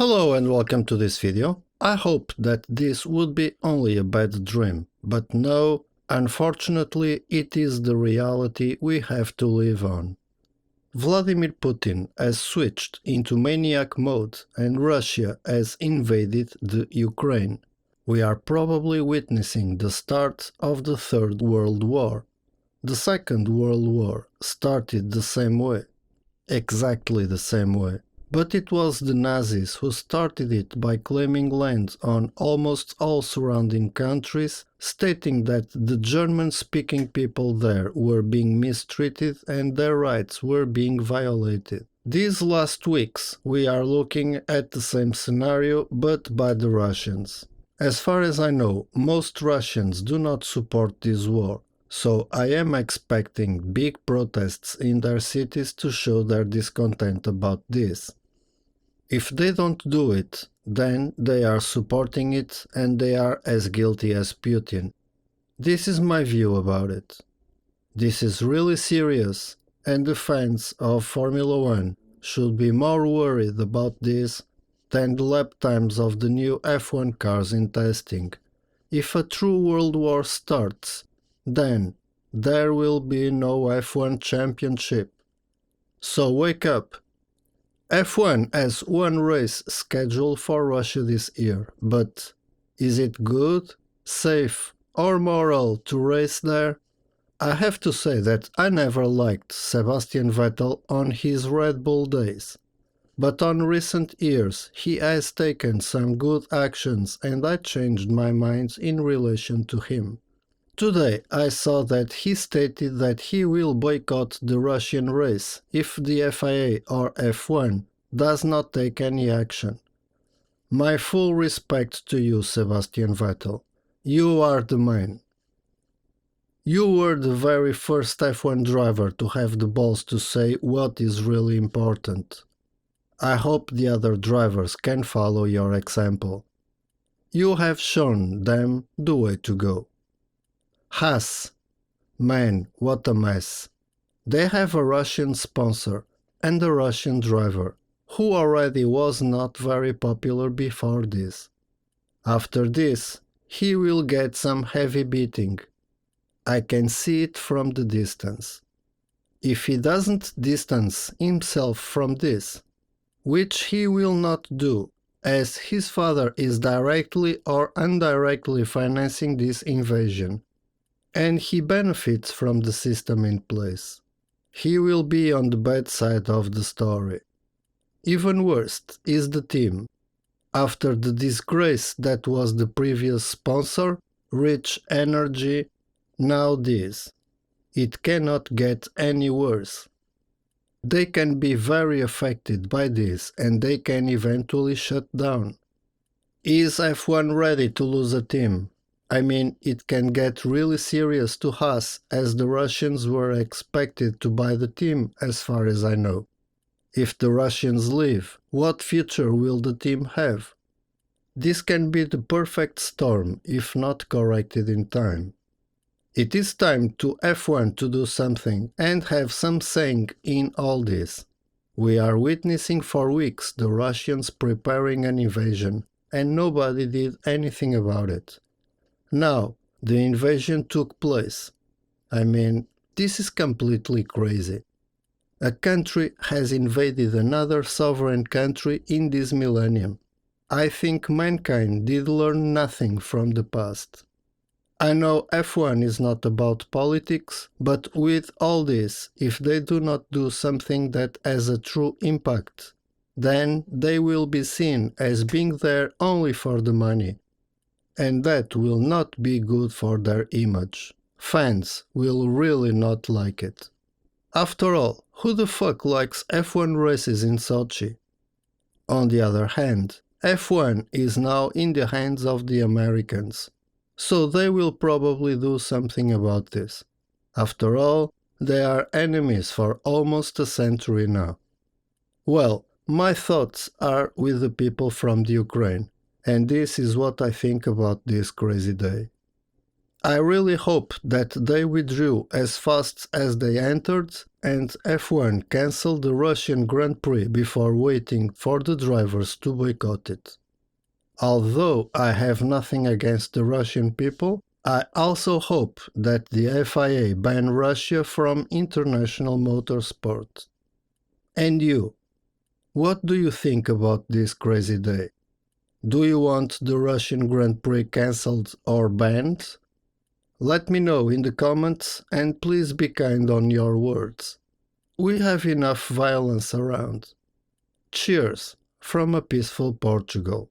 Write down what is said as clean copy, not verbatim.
Hello and welcome to this video. I hope that this would be only a bad dream, but no, unfortunately it is the reality we have to live on. Vladimir Putin has switched into maniac mode and Russia has invaded the Ukraine. We are probably witnessing the start of the Third World War. The Second World War started the same way, exactly the same way. But it was the Nazis who started it by claiming land on almost all surrounding countries, stating that the German-speaking people there were being mistreated and their rights were being violated. These last weeks we are looking at the same scenario but by the Russians. As far as I know, most Russians do not support this war. So I am expecting big protests in their cities to show their discontent about this. If they don't do it, then they are supporting it and they are as guilty as Putin. This is my view about it. This is really serious and the fans of Formula 1 should be more worried about this than the lap times of the new F1 cars in testing. If a true world war starts, then there will be no F1 championship. So wake up! F1 has one race scheduled for Russia this year, but is it good, safe or moral to race there? I have to say that I never liked Sebastian Vettel on his Red Bull days. But on recent years he has taken some good actions and I changed my mind in relation to him. Today I saw that he stated that he will boycott the Russian race if the FIA or F1 does not take any action. My full respect to you, Sebastian Vettel. You are the man. You were the very first F1 driver to have the balls to say what is really important. I hope the other drivers can follow your example. You have shown them the way to go. Haas. Man, what a mess. They have a Russian sponsor and a Russian driver, who already was not very popular before this. After this, he will get some heavy beating. I can see it from the distance. If he doesn't distance himself from this, which he will not do, as his father is directly or indirectly financing this invasion, and he benefits from the system in place, he will be on the bad side of the story. Even worse is the team. After the disgrace that was the previous sponsor, Rich Energy, now this. It cannot get any worse. They can be very affected by this and they can eventually shut down. Is F1 ready to lose a team? I mean, it can get really serious to Haas, as the Russians were expected to buy the team, as far as I know. If the Russians leave, what future will the team have? This can be the perfect storm if not corrected in time. It is time to F1 to do something and have some saying in all this. We are witnessing for weeks the Russians preparing an invasion and nobody did anything about it. Now, the invasion took place. I mean, this is completely crazy. A country has invaded another sovereign country in this millennium. I think mankind did learn nothing from the past. I know F1 is not about politics, but with all this, if they do not do something that has a true impact, then they will be seen as being there only for the money. And that will not be good for their image. Fans will really not like it. After all, who the fuck likes F1 races in Sochi? On the other hand, F1 is now in the hands of the Americans, so they will probably do something about this. After all, they are enemies for almost a century now. Well, my thoughts are with the people from the Ukraine. And this is what I think about this crazy day. I really hope that they withdrew as fast as they entered and F1 cancelled the Russian Grand Prix before waiting for the drivers to boycott it. Although I have nothing against the Russian people, I also hope that the FIA ban Russia from international motorsport. And you? What do you think about this crazy day? Do you want the Russian Grand Prix cancelled or banned? Let me know in the comments, and please be kind on your words. We have enough violence around. Cheers from a peaceful Portugal.